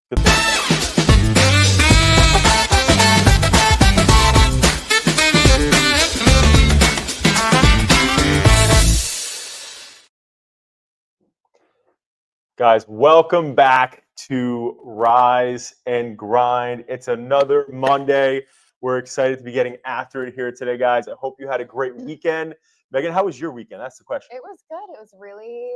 Good. Guys, welcome back to Rise and Grind. It's another Monday. We're excited to be getting after it here today, guys. I hope you had a great weekend. Megan, how was your weekend? That's the question. It was good. It was really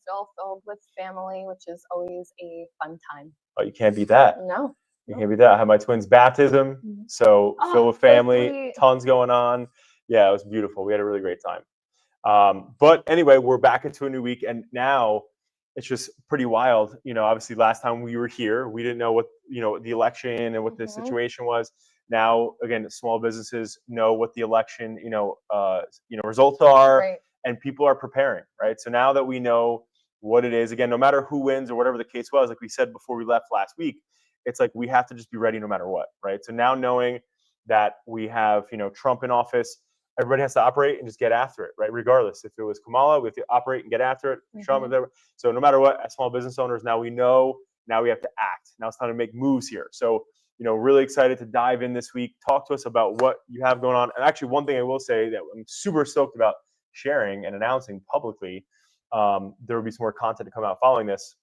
filled with family, which is always a fun time. Oh, you can't beat that. No. You can't beat that. I had my twins' baptism, so filled with family, tons going on. Yeah, it was beautiful. We had a really great time. But anyway, we're back into a new week, and now it's just pretty wild. You know, obviously last time we were here, we didn't know what, the election and what the situation was. Now, again, small businesses know what the election, results are, Right. and people are preparing, right? So now that we know what it is, again, no matter who wins or whatever the case was, like we said before we left last week, it's like we have to just be ready no matter what, right? So now knowing that we have, Trump in office, everybody has to operate and just get after it, right? Regardless, if it was Kamala, we have to operate and get after it. Trump, whatever. So no matter what, as small business owners, now we know. Now we have to act. Now it's time to make moves here. So, really excited to dive in this week. Talk to us about what you have going on. And actually, one thing I will say that I'm super stoked about sharing and announcing publicly, there will be some more content to come out following this.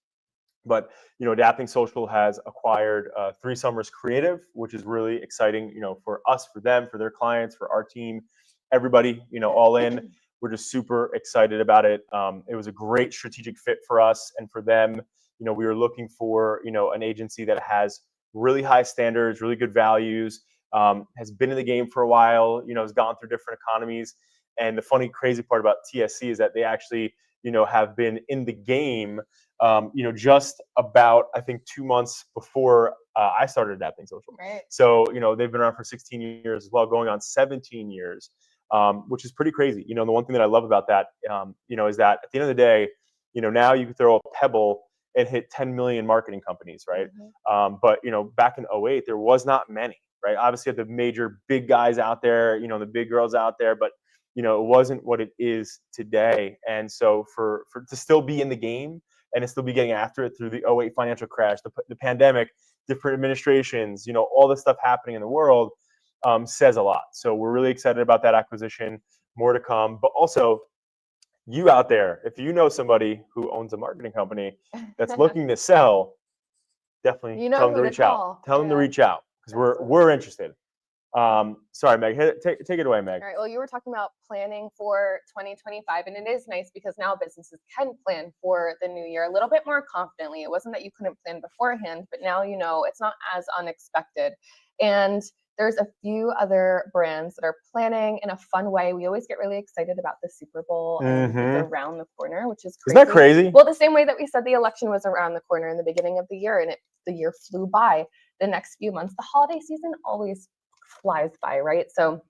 But Adapting Social has acquired 3 Summers Creative, which is really exciting. For us, for them, for their clients, for our team, everybody. All in. We're just super excited about it. It was a great strategic fit for us and for them. We were looking for an agency that has really high standards, really good values, has been in the game for a while. Has gone through different economies. And the funny, crazy part about TSC is that they actually have been in the game. Just about, I think, 2 months before I started Adapting Social. Right. So, they've been around for 16 years as well, going on 17 years, which is pretty crazy. The one thing that I love about that, is that at the end of the day, now you can throw a pebble and hit 10 million marketing companies, right? But, back in 2008, there was not many, right? Obviously, you have the major big guys out there, the big girls out there, but, it wasn't what it is today. And so for to still be in the game, and to still be getting after it through the 2008 financial crash, the pandemic, different administrations, all this stuff happening in the world, says a lot. So we're really excited about that acquisition. More to come. But also, you out there, if you know somebody who owns a marketing company that's looking to sell, definitely tell them to reach out. Tell them to reach out because we're interested. Sorry, Meg. Take it away, Meg. All right. Well, you were talking about planning for 2025, and it is nice because now businesses can plan for the new year a little bit more confidently. It wasn't that you couldn't plan beforehand, but now it's not as unexpected. And there's a few other brands that are planning in a fun way. We always get really excited about the Super Bowl and it's around the corner, which is crazy. Isn't that crazy? Well, the same way that we said the election was around the corner in the beginning of the year, and the year flew by. The next few months, the holiday season always flies by, right? So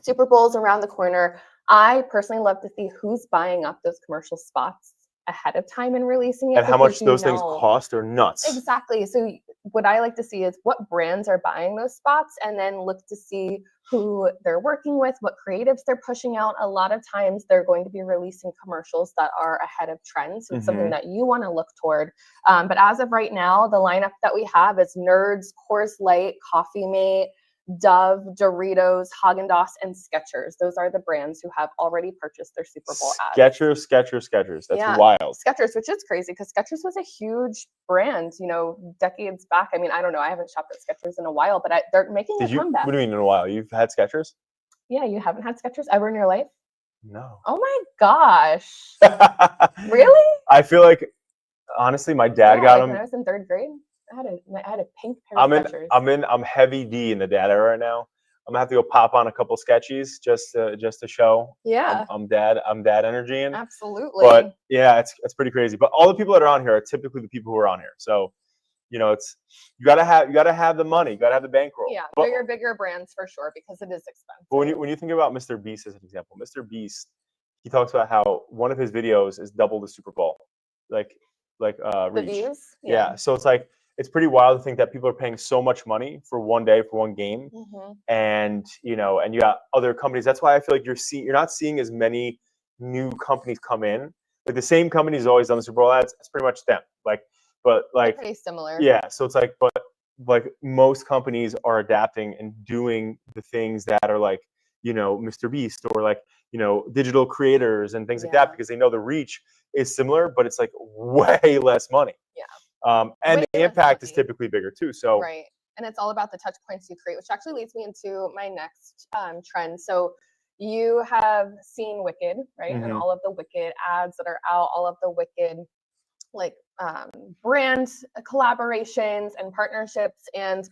Super Bowl's around the corner. I personally love to see who's buying up those commercial spots ahead of time and releasing it. And how much those things cost are nuts. Exactly. So what I like to see is what brands are buying those spots, and then look to see who they're working with, what creatives they're pushing out. A lot of times they're going to be releasing commercials that are ahead of trends. So it's something that you want to look toward. But as of right now, the lineup that we have is Nerds, Coors Light, Coffee Mate, Dove, Doritos, Haagen-Dazs, and Skechers. Those are the brands who have already purchased their Super Bowl ads. Skechers. That's wild. Skechers, which is crazy because Skechers was a huge brand, decades back. I mean, I don't know. I haven't shopped at Skechers in a while, but they're making a comeback. What do you mean in a while? You've had Skechers? Yeah, you haven't had Skechers ever in your life? No. Oh my gosh. Really? I feel like, honestly, my dad got them. When I was in 3rd grade. I had a pink pair of Skechers. I'm heavy D in the dad era right now. I'm gonna have to go pop on a couple sketchies just to show. Yeah. I'm dad energy in. Absolutely. But yeah, it's pretty crazy. But all the people that are on here are typically the people who are on here. So, it's you gotta have the money, you gotta have the bankroll. Yeah, they're your bigger brands for sure because it is expensive. But when you think about Mr. Beast as an example, Mr. Beast, he talks about how one of his videos is double the Super Bowl, like reach. The views. Yeah. So it's like. It's pretty wild to think that people are paying so much money for one day, for one game. And, and you got other companies. That's why I feel like you're not seeing as many new companies come in. Like the same companies always done the Super Bowl ads. It's pretty much them. Like but like, pretty similar. yeah. So it's like, but like most companies are adapting and doing the things that are like, you know, Mr. Beast or like, you know, digital creators and things like that, because they know the reach is similar, but it's like way less money. Yeah. And Way the less impact is money. typically bigger too. So right. And it's all about the touch points you create, which actually leads me into my next trend. So you have seen Wicked, right? And all of the Wicked ads that are out, all of the Wicked like brand collaborations and partnerships. And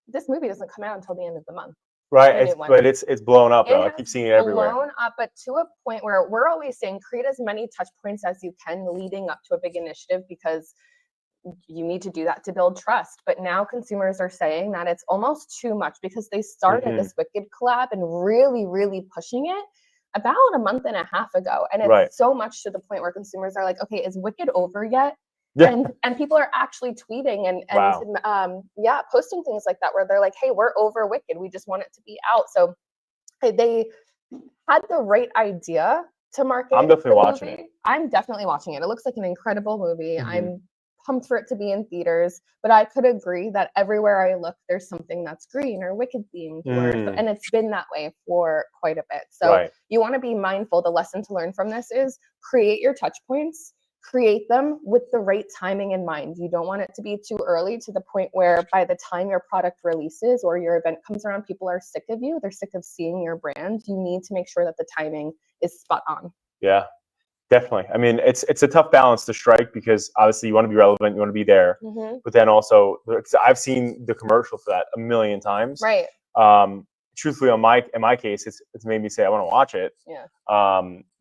this movie doesn't come out until the end of the month. right, but it's blown up though. I keep seeing it everywhere. Blown up, but to a point where we're always saying create as many touch points as you can leading up to a big initiative, because you need to do that to build trust. But now consumers are saying that it's almost too much, because they started this Wicked collab and really, really pushing it about a month and a half ago. And it's so much to the point where consumers are like, okay, is Wicked over yet? Yeah. And people are actually tweeting and posting things like that, where they're like, hey, we're over Wicked. We just want it to be out. So they had the right idea to market. I'm definitely watching it. I'm definitely watching it. It looks like an incredible movie. I'm pumped for it to be in theaters, but I could agree that everywhere I look, there's something that's green or Wicked themed, and it's been that way for quite a bit. So you want to be mindful. The lesson to learn from this is create your touch points, create them with the right timing in mind. You don't want it to be too early to the point where by the time your product releases or your event comes around, people are sick of you. They're sick of seeing your brand. You need to make sure that the timing is spot on. Yeah. Definitely. I mean, it's a tough balance to strike, because obviously you want to be relevant, you want to be there, but then also I've seen the commercial for that a million times. Right. Truthfully, in my case, it's made me say I want to watch it. Yeah.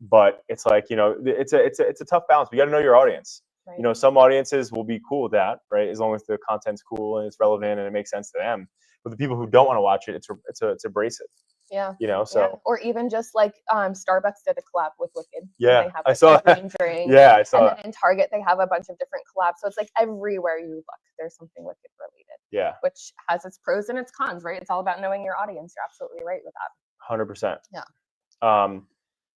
But it's like, you know, it's a tough balance. But you got to know your audience. Right. You know, some audiences will be cool with that, right? As long as the content's cool and it's relevant and it makes sense to them. But the people who don't want to watch it, it's abrasive. Yeah. You know, so or even just like Starbucks did a collab with Wicked. Yeah, they have, like, I saw that. Drink. Yeah, I saw and that. Then in Target they have a bunch of different collabs. So it's like everywhere you look, there's something Wicked related. Yeah. Which has its pros and its cons, right? It's all about knowing your audience. You're absolutely right with that. 100%. Yeah.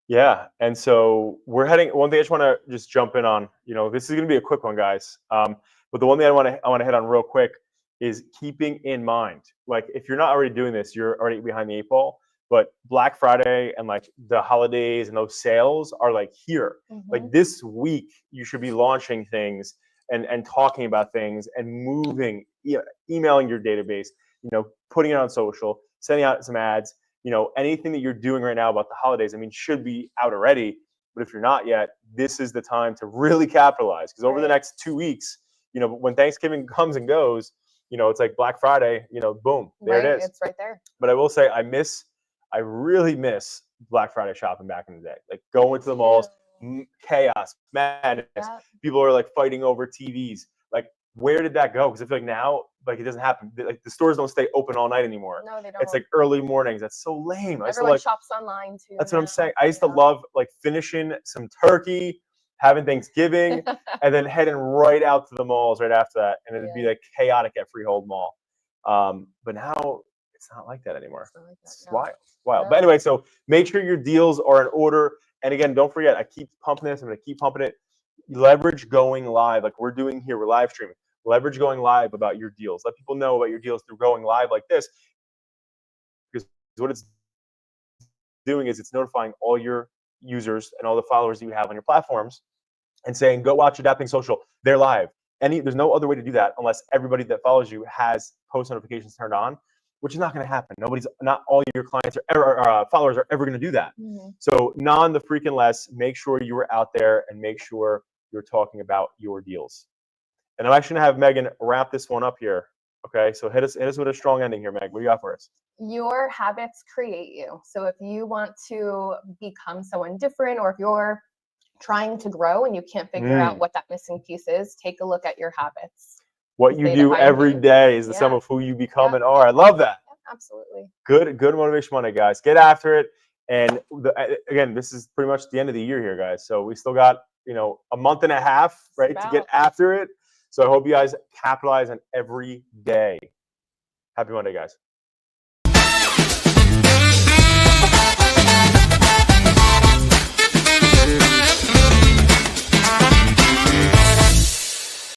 Yeah. And so we're heading. One thing I just want to just jump in on. You know, this is going to be a quick one, guys. But the one thing I want to hit on real quick is keeping in mind, like, if you're not already doing this, you're already behind the 8 ball. But Black Friday and like the holidays and those sales are like here. Like this week, you should be launching things and talking about things and moving, emailing your database, you know, putting it on social, sending out some ads, you know, anything that you're doing right now about the holidays, I mean, should be out already. But if you're not yet, this is the time to really capitalize, because over the next 2 weeks, you know, when Thanksgiving comes and goes, you know, it's like Black Friday, you know, boom, there it is. It's right there. But I will say I really miss Black Friday shopping back in the day. Like going to the malls, chaos, madness. Yeah. People are like fighting over TVs. Like, where did that go? Because I feel like now, like, it doesn't happen. Like, the stores don't stay open all night anymore. No, they don't. It's like early mornings. That's so lame. Everyone shops online too. That's what I'm saying. I used to love like finishing some turkey, having Thanksgiving, and then heading right out to the malls right after that. And it'd be like chaotic at Freehold Mall. But now it's not like that anymore. It's wild. Wow. But anyway, so make sure your deals are in order. And again, don't forget, I keep pumping this. I'm going to keep pumping it. Leverage going live, like we're doing here. We're live streaming. Leverage going live about your deals. Let people know about your deals through going live like this. Because what it's doing is it's notifying all your users and all the followers you have on your platforms and saying, go watch Adapting Social. They're live. There's no other way to do that unless everybody that follows you has post notifications turned on, which is not going to happen. Not all your clients or followers are ever going to do that. So none the freaking less, make sure you are out there and make sure you're talking about your deals. And I'm actually going to have Megan wrap this one up here. Okay, so hit us with a strong ending here, Meg. What do you got for us? Your habits create you. So if you want to become someone different, or if you're trying to grow and you can't figure out what that missing piece is, take a look at your habits. What you do every day is the sum of who you become and are. I love that. Absolutely. Good Motivation Monday, guys. Get after it. And again, this is pretty much the end of the year here, guys. So we still got, a month and a half, right, to get after it. So I hope you guys capitalize on every day. Happy Monday, guys.